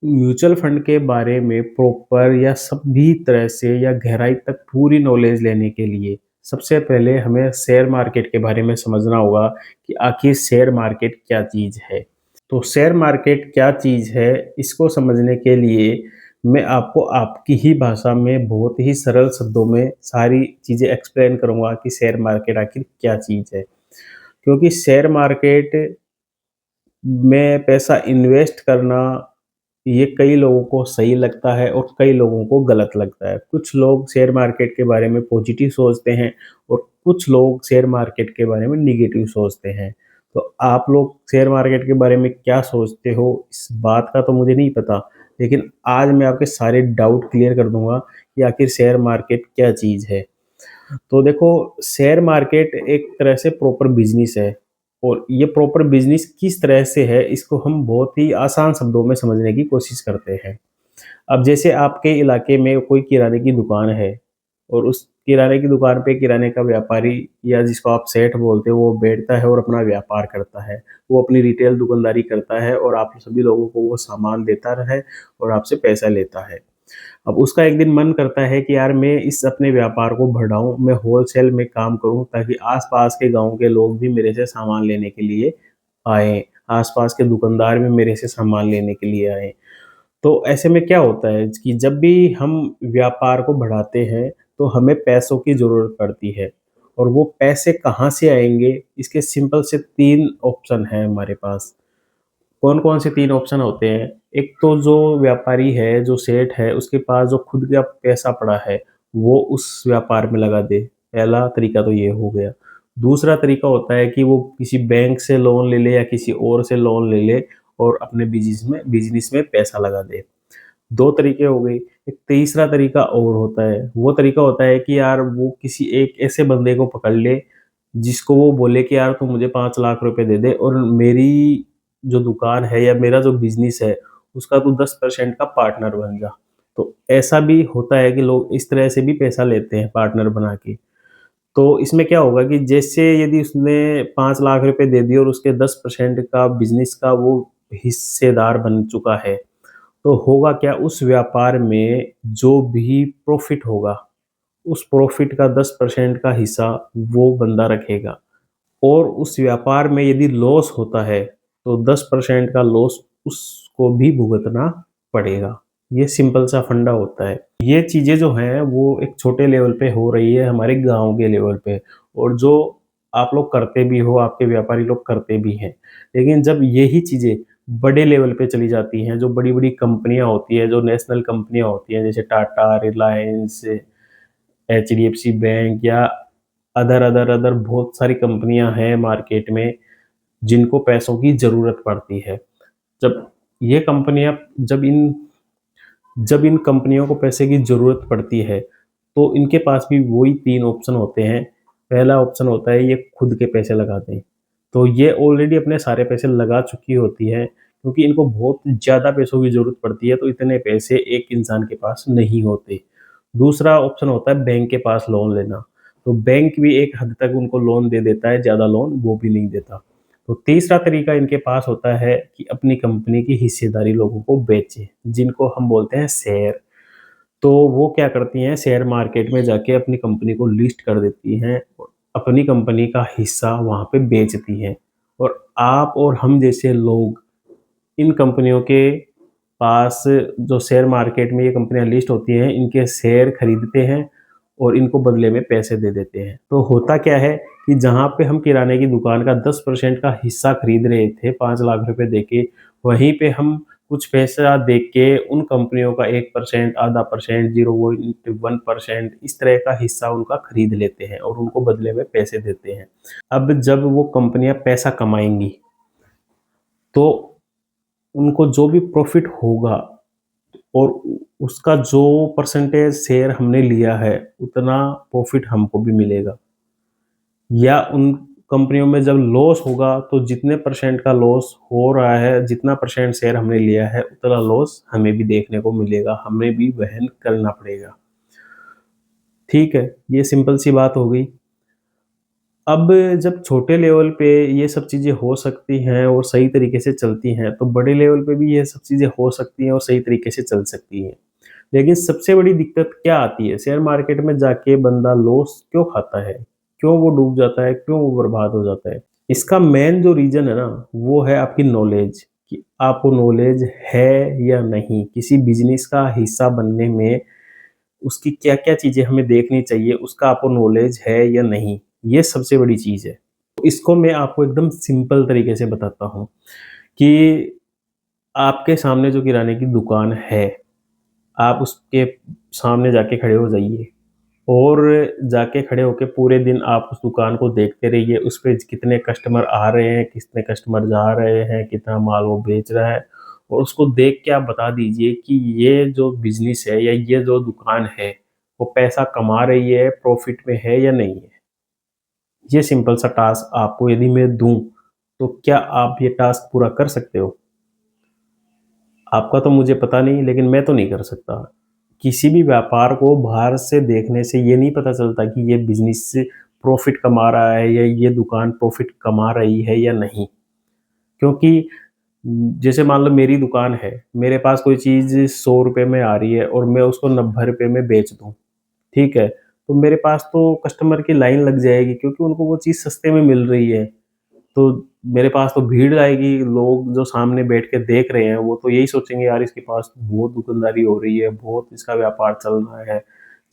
Mutual fund के बारे में प्रॉपर या सभी तरह से या गहराई तक पूरी नॉलेज लेने के लिए सबसे पहले हमें शेयर मार्केट के बारे में समझना होगा कि आखिर शेयर मार्केट क्या चीज़ है। तो शेयर मार्केट क्या चीज़ है, इसको समझने के लिए मैं आपको आपकी ही भाषा में बहुत ही सरल शब्दों में सारी चीज़ें एक्सप्लेन करूँगा कि शेयर मार्केट आखिर क्या चीज़ है। क्योंकि शेयर मार्केट में पैसा इन्वेस्ट करना ये कई लोगों को सही लगता है और कई लोगों को गलत लगता है। कुछ लोग शेयर मार्केट के बारे में पॉजिटिव सोचते हैं और कुछ लोग शेयर मार्केट के बारे में नेगेटिव सोचते हैं। तो आप लोग शेयर मार्केट के बारे में क्या सोचते हो, इस बात का तो मुझे नहीं पता, लेकिन आज मैं आपके सारे डाउट क्लियर कर दूँगा कि आखिर शेयर मार्केट क्या चीज़ है। तो देखो, शेयर मार्केट एक तरह से प्रॉपर बिज़नेस है और ये प्रॉपर बिज़नेस किस तरह से है, इसको हम बहुत ही आसान शब्दों में समझने की कोशिश करते हैं। अब जैसे आपके इलाके में कोई किराने की दुकान है और उस किराने की दुकान पे किराने का व्यापारी या जिसको आप सेठ बोलते हो, वो बैठता है और अपना व्यापार करता है। वो अपनी रिटेल दुकानदारी करता है और आप सभी लोगों को वो सामान देता है और आपसे पैसा लेता है। अब उसका एक दिन मन करता है कि यार मैं इस अपने व्यापार को बढ़ाऊँ, मैं होलसेल में काम करूँ ताकि आस-पास के गाँव के लोग भी मेरे से सामान लेने के लिए आएँ, आस-पास के दुकानदार भी मेरे से सामान लेने के लिए आएँ। तो ऐसे में क्या होता है कि जब भी हम व्यापार को बढ़ाते हैं, तो हमें पैसों की ज़रूरत पड़ती है और वो पैसे कहाँ से आएँगे, इसके सिंपल से 3 ऑप्शन हैं हमारे पास। कौन-कौन से 3 ऑप्शन होते हैं? एक तो जो व्यापारी है, जो सेठ है, उसके पास जो खुद का पैसा पड़ा है, वो उस व्यापार में लगा दे। पहला तरीका तो ये हो गया। दूसरा तरीका होता है कि वो किसी बैंक से लोन ले ले या किसी और से लोन ले ले और अपने बिज़नेस में पैसा लगा दे। 2 तरीके हो गए। एक तीसरा तरीका और होता है। वो तरीका होता है कि यार वो किसी एक ऐसे बंदे को पकड़ ले, जिसको वो बोले कि यार तू मुझे 5 लाख रुपए दे दे और मेरी जो दुकान है या मेरा जो बिज़नेस है, उसका तू 10% का पार्टनर बन जा। तो ऐसा भी होता है कि लोग इस तरह से भी पैसा लेते हैं पार्टनर बना के। तो इसमें क्या होगा कि जैसे यदि उसने 5 लाख रुपए दे दिए और उसके 10% का बिज़नेस का वो हिस्सेदार बन चुका है, तो होगा क्या, उस व्यापार में जो भी प्रॉफ़िट होगा, उस प्रॉफ़िट का 10% का हिस्सा वो बंदा रखेगा और उस व्यापार में यदि लॉस होता है, तो 10% का लॉस उसको भी भुगतना पड़ेगा। ये सिंपल सा फंडा होता है। ये चीज़ें जो हैं वो एक छोटे लेवल पे हो रही है हमारे गाँव के लेवल पे और जो आप लोग करते भी हो, आपके व्यापारी लोग करते भी हैं। लेकिन जब यही चीज़ें बड़े लेवल पे चली जाती हैं, जो बड़ी-बड़ी कंपनियाँ होती हैं, जो नेशनल कंपनियाँ होती हैं, जैसे टाटा, रिलायंस, एचडीएफसी बैंक या अदर बहुत सारी कंपनियां हैं मार्केट में जिनको पैसों की ज़रूरत पड़ती है। जब ये कंपनियां जब इन जब इन कंपनियों को पैसे की ज़रूरत पड़ती है, तो इनके पास भी वही 3 ऑप्शन होते हैं। पहला ऑप्शन होता है ये खुद के पैसे लगा दें। तो ये ऑलरेडी अपने सारे पैसे लगा चुकी होती है क्योंकि इनको बहुत ज़्यादा पैसों की ज़रूरत पड़ती है, तो इतने पैसे एक इंसान के पास नहीं होते। दूसरा ऑप्शन होता है बैंक के पास लोन लेना। तो बैंक भी एक हद तक उनको लोन दे देता है, ज़्यादा लोन वो भी नहीं देता। तो तीसरा तरीका इनके पास होता है कि अपनी कंपनी की हिस्सेदारी लोगों को बेचें, जिनको हम बोलते हैं शेयर। तो वो क्या करती हैं, शेयर मार्केट में जाके अपनी कंपनी को लिस्ट कर देती हैं और अपनी कंपनी का हिस्सा वहाँ पे बेचती हैं और आप और हम जैसे लोग इन कंपनियों के पास, जो शेयर मार्केट में ये कंपनियाँ लिस्ट होती हैं, इनके शेयर खरीदते हैं और इनको बदले में पैसे दे देते हैं। तो होता क्या है कि जहाँ पे हम किराने की दुकान का 10% का हिस्सा खरीद रहे थे 5 लाख रुपए देके, वहीं पे हम कुछ पैसा दे के उन कंपनियों का 1%, आधा परसेंट, 0.1% इस तरह का हिस्सा उनका खरीद लेते हैं और उनको बदले में पैसे देते हैं। अब जब वो कंपनियाँ पैसा कमाएँगी, तो उनको जो भी प्रॉफ़िट होगा और उसका जो परसेंटेज शेयर हमने लिया है, उतना प्रॉफ़िट हमको भी मिलेगा। या उन कंपनियों में जब लॉस होगा, तो जितने परसेंट का लॉस हो रहा है, जितना परसेंट शेयर हमने लिया है, उतना लॉस हमें भी देखने को मिलेगा, हमें भी वहन करना पड़ेगा। ठीक है, ये सिंपल सी बात हो गई। अब जब छोटे लेवल पे ये सब चीज़ें हो सकती हैं और सही तरीके से चलती हैं, तो बड़े लेवल पे भी ये सब चीज़ें हो सकती हैं और सही तरीके से चल सकती हैं। लेकिन सबसे बड़ी दिक्कत क्या आती है? शेयर मार्केट में जाके बंदा लॉस क्यों खाता है? क्यों वो डूब जाता है? क्यों वो बर्बाद हो जाता है? इसका मेन जो रीज़न है ना, वो है आपकी नॉलेज कि आपको नॉलेज है या नहीं? किसी बिज़नेस का हिस्सा बनने में उसकी क्या-क्या चीज़ें हमें देखनी चाहिए, उसका आपको नॉलेज है या नहीं? ये सबसे बड़ी चीज़ है। इसको मैं आपको एकदम सिंपल तरीके से बताता हूँ कि आपके सामने जो किराने की दुकान है, आप उसके सामने जाके खड़े हो जाइए और जाके खड़े होके पूरे दिन आप उस दुकान को देखते रहिए, उस पे कितने कस्टमर आ रहे हैं, कितने कस्टमर जा रहे हैं, कितना माल वो बेच रहा है और उसको देख के आप बता दीजिए कि ये जो बिज़नेस है या ये जो दुकान है, वो पैसा कमा रही है, प्रॉफ़िट में है या नहीं है। ये सिंपल सा टास्क आपको यदि मैं दूँ, तो क्या आप ये टास्क पूरा कर सकते हो? आपका तो मुझे पता नहीं, लेकिन मैं तो नहीं कर सकता। किसी भी व्यापार को बाहर से देखने से ये नहीं पता चलता कि ये बिज़नेस से प्रॉफ़िट कमा रहा है या ये दुकान प्रॉफ़िट कमा रही है या नहीं। क्योंकि जैसे मान लो मेरी दुकान है, मेरे पास कोई चीज़ ₹100 में आ रही है और मैं उसको ₹90 में बेच दूँ, ठीक है? तो मेरे पास तो कस्टमर की लाइन लग जाएगी क्योंकि उनको वो चीज़ सस्ते में मिल रही है। तो मेरे पास तो भीड़ आएगी, लोग जो सामने बैठ के देख रहे हैं, वो तो यही सोचेंगे यार इसके पास बहुत दुकानदारी हो रही है, बहुत इसका व्यापार चल रहा है।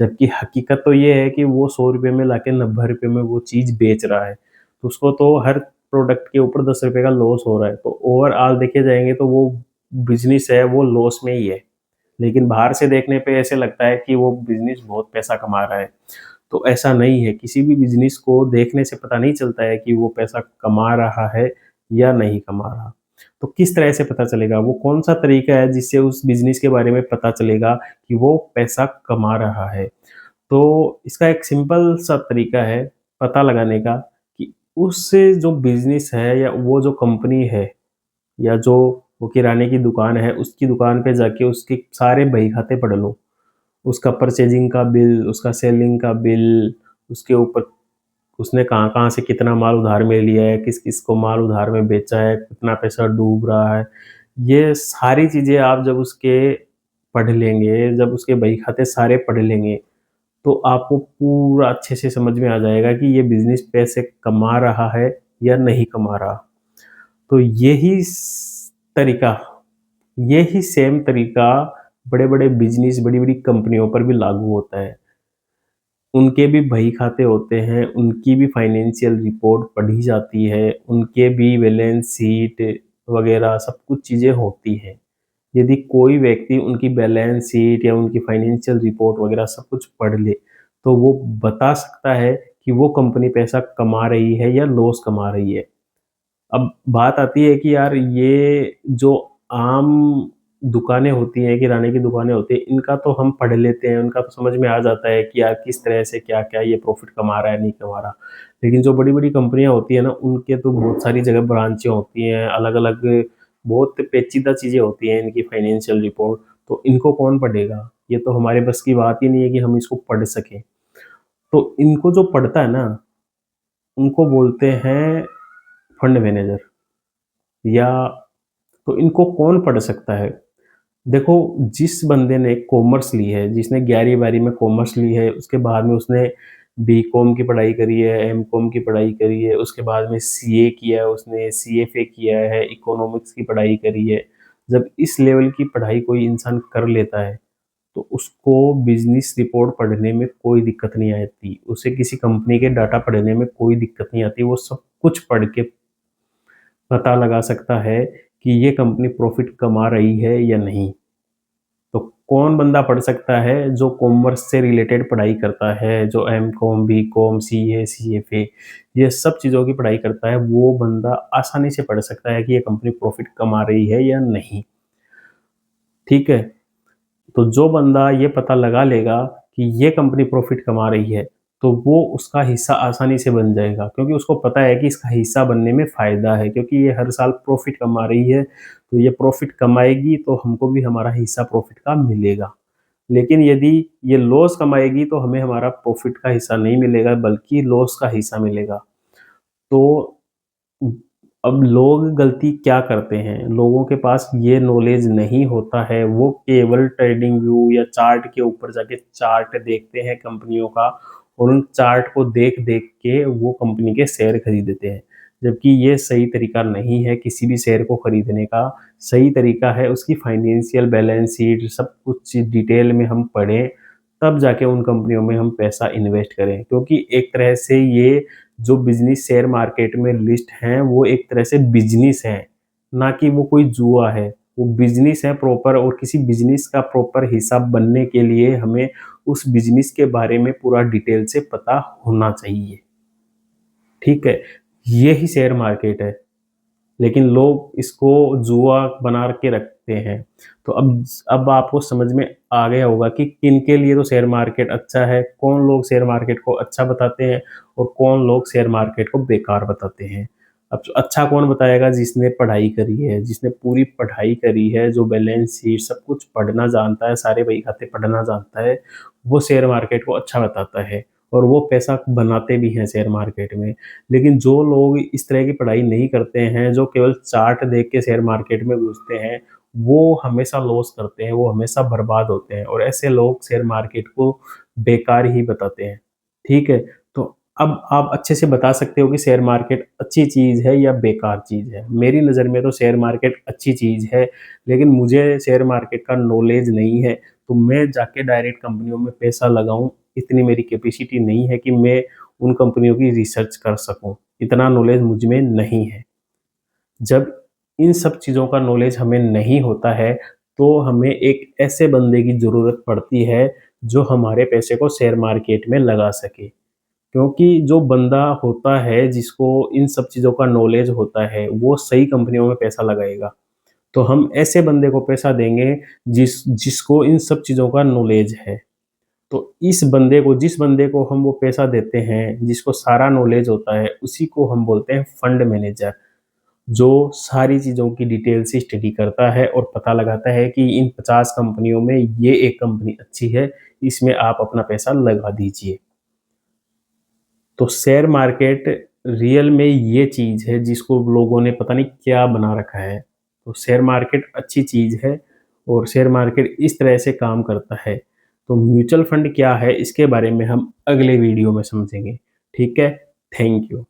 जबकि हकीकत तो ये है कि वो ₹100 में लाके ₹90 में वो चीज़ बेच रहा है। तो उसको तो हर प्रोडक्ट के ऊपर ₹10 का लॉस हो रहा है। तो ओवरऑल देखे जाएँगे तो वो बिज़नेस है वो लॉस में ही है। लेकिन बाहर से देखने पे ऐसे लगता है कि वो बिज़नेस बहुत पैसा कमा रहा है। तो ऐसा नहीं है, किसी भी बिज़नेस को देखने से पता नहीं चलता है कि वो पैसा कमा रहा है या नहीं कमा रहा। तो किस तरह से पता चलेगा? वो कौन-सा तरीका है जिससे उस बिज़नेस के बारे में पता चलेगा कि वो पैसा कमा रहा है? तो इसका एक सिंपल सा तरीका है पता लगाने का कि उस जो बिज़नेस है या वो जो कंपनी है या जो वो किराने की दुकान है, उसकी दुकान पे जाके उसके सारे बही-खाते पढ़ लो। उसका परचेज़िंग का बिल, उसका सेलिंग का बिल, उसके ऊपर उसने कहाँ-कहाँ से कितना माल उधार में लिया है, किस-किस को माल उधार में बेचा है, कितना पैसा डूब रहा है। ये सारी चीज़ें आप जब उसके पढ़ लेंगे, जब उसके बही-खाते सारे पढ़ लेंगे, तो आपको पूरा अच्छे से समझ में आ जाएगा कि ये बिज़नेस पैसे कमा रहा है या नहीं कमा रहा। तो तरीका यही सेम तरीका बड़े-बड़े बिज़नेस, बड़ी-बड़ी कंपनियों पर भी लागू होता है। उनके भी बही-खाते होते हैं, उनकी भी फाइनेंशियल रिपोर्ट पढ़ी जाती है, उनके भी बैलेंस शीट वगैरह सब कुछ चीज़ें होती हैं। यदि कोई व्यक्ति उनकी बैलेंस शीट या उनकी फाइनेंशियल रिपोर्ट वगैरह सब कुछ पढ़ ले, तो वो बता सकता है कि वो कंपनी पैसा कमा रही है या लॉस कमा रही है। अब बात आती है कि यार ये जो आम दुकानें होती हैं, किराने की दुकानें होती हैं, इनका तो हम पढ़ लेते हैं, उनका तो समझ में आ जाता है कि यार किस तरह से क्या-क्या ये प्रॉफ़िट कमा रहा है, नहीं कमा रहा। लेकिन जो बड़ी-बड़ी कंपनियाँ होती हैं ना, उनके तो बहुत सारी जगह ब्रांचें होती हैं, अलग-अलग बहुत पेचीदा चीज़ें होती हैं इनकी फाइनेंशियल रिपोर्ट, तो इनको कौन पढ़ेगा? ये तो हमारे बस की बात ही नहीं है कि हम इसको पढ़ सकें। तो इनको जो पढ़ता है ना, उनको बोलते हैं फंड मैनेजर या तो इनको कौन पढ़ सकता है? देखो, जिस बंदे ने कॉमर्स ली है, जिसने 11वीं-12वीं में कॉमर्स ली है, उसके बाद में उसने बीकॉम की पढ़ाई करी है, एमकॉम की पढ़ाई करी है, उसके बाद में सीए किया है उसने, सीएफए किया है, इकोनॉमिक्स की पढ़ाई करी है। जब इस लेवल की पढ़ाई कोई इंसान कर लेता है, तो उसको बिज़नेस रिपोर्ट पढ़ने में कोई दिक्कत नहीं आती। उसे किसी कंपनी के डाटा पढ़ने में कोई दिक्कत नहीं आती। वो सब कुछ पढ़ के पता लगा सकता है कि ये कंपनी प्रॉफ़िट कमा रही है या नहीं। तो कौन बंदा पढ़ सकता है जो कॉमर्स से रिलेटेड पढ़ाई करता है, जो एमकॉम, बीकॉम, सीए, सीएफए ये सब चीज़ों की पढ़ाई करता है, वो बंदा आसानी से पढ़ सकता है कि ये कंपनी प्रॉफ़िट कमा रही है या नहीं, ठीक है? तो जो बंदा ये पता लगा लेगा कि ये कंपनी प्रॉफ़िट कमा रही है, तो वो उसका हिस्सा आसानी से बन जाएगा क्योंकि उसको पता है कि इसका हिस्सा बनने में फ़ायदा है क्योंकि ये हर साल प्रॉफ़िट कमा रही है, तो ये प्रॉफ़िट कमाएगी तो हमको भी हमारा हिस्सा प्रॉफ़िट का मिलेगा। लेकिन यदि ये लॉस कमाएगी तो हमें हमारा प्रॉफ़िट का हिस्सा नहीं मिलेगा बल्कि लॉस का हिस्सा मिलेगा। तो अब लोग गलती क्या करते हैं, लोगों के पास ये नॉलेज नहीं होता है, वो केवल ट्रेडिंग व्यू या चार्ट के ऊपर जाके चार्ट देखते हैं कंपनियों का और उन चार्ट को देख-देख के वो कंपनी के शेयर खरीदते हैं। जबकि ये सही तरीका नहीं है किसी भी शेयर को खरीदने का, सही तरीका है उसकी फाइनेंशियल बैलेंस शीट सब कुछ डिटेल में हम पढ़ें, तब जाके उन कंपनियों में हम पैसा इन्वेस्ट करें। क्योंकि एक तरह से ये जो बिज़नेस शेयर मार्केट में लिस्ट हैं, वो एक तरह से बिज़नेस है, ना कि वो कोई जुआ है। वो बिज़नेस है प्रॉपर और किसी बिज़नेस का प्रॉपर हिसाब बनने के लिए हमें उस बिज़नेस के बारे में पूरा डिटेल से पता होना चाहिए, ठीक है? यही शेयर मार्केट है। लेकिन लोग इसको जुआ बना के रखते हैं। तो अब आपको समझ में आ गया होगा कि किनके लिए तो शेयर मार्केट अच्छा है, कौन लोग शेयर मार्केट को अच्छा बताते हैं और कौन लोग शेयर मार्केट को बेकार बताते हैं। अब अच्छा कौन बताएगा जिसने पढ़ाई करी है, जिसने पूरी पढ़ाई करी है, जो बैलेंस शीट सब कुछ पढ़ना जानता है, सारे बही-खाते पढ़ना जानता है, वो शेयर मार्केट को अच्छा बताता है और वो पैसा बनाते भी हैं शेयर मार्केट में। लेकिन जो लोग इस तरह की पढ़ाई नहीं करते हैं, जो केवल चार्ट देख के शेयर मार्केट में घुसते हैं, वो हमेशा लॉस करते हैं, वो हमेशा बर्बाद होते हैं और ऐसे लोग शेयर मार्केट को बेकार ही बताते हैं। ठीक है? तो अब आप अच्छे से बता सकते हो कि शेयर मार्केट अच्छी चीज़ है या बेकार चीज़ है। मेरी नज़र में तो शेयर मार्केट अच्छी चीज़ है, लेकिन मुझे शेयर मार्केट का नॉलेज नहीं है, तो मैं जाके डायरेक्ट कंपनियों में पैसा लगाऊँ, इतनी मेरी कैपेसिटी नहीं है कि मैं उन कंपनियों की रिसर्च कर सकूँ, इतना नॉलेज मुझ में नहीं है। जब इन सब चीज़ों का नॉलेज हमें नहीं होता है, तो हमें एक ऐसे बंदे की ज़रूरत पड़ती है, जो हमारे पैसे को शेयर मार्केट में लगा सके। क्योंकि जो बंदा होता है, जिसको इन सब चीज़ों का नॉलेज होता है, वो सही कंपनियों में पैसा लगाएगा। तो हम ऐसे बंदे को पैसा देंगे, जिसको इन सब चीज़ों का नॉलेज है। तो जिस बंदे को हम वो पैसा देते हैं, जिसको सारा नॉलेज होता है, उसी को हम बोलते हैं फंड मैनेजर, जो सारी चीज़ों की डिटेल से स्टडी करता है और पता लगाता है कि इन 50 कंपनियों में ये एक कंपनी अच्छी है, इसमें आप अपना पैसा लगा दीजिए। तो शेयर मार्केट रियल में ये चीज़ है जिसको लोगों ने पता नहीं क्या बना रखा है। तो शेयर मार्केट अच्छी चीज़ है और शेयर मार्केट इस तरह से काम करता है। तो म्यूचुअल फंड क्या है इसके बारे में हम अगले वीडियो में समझेंगे। ठीक है? Thank you.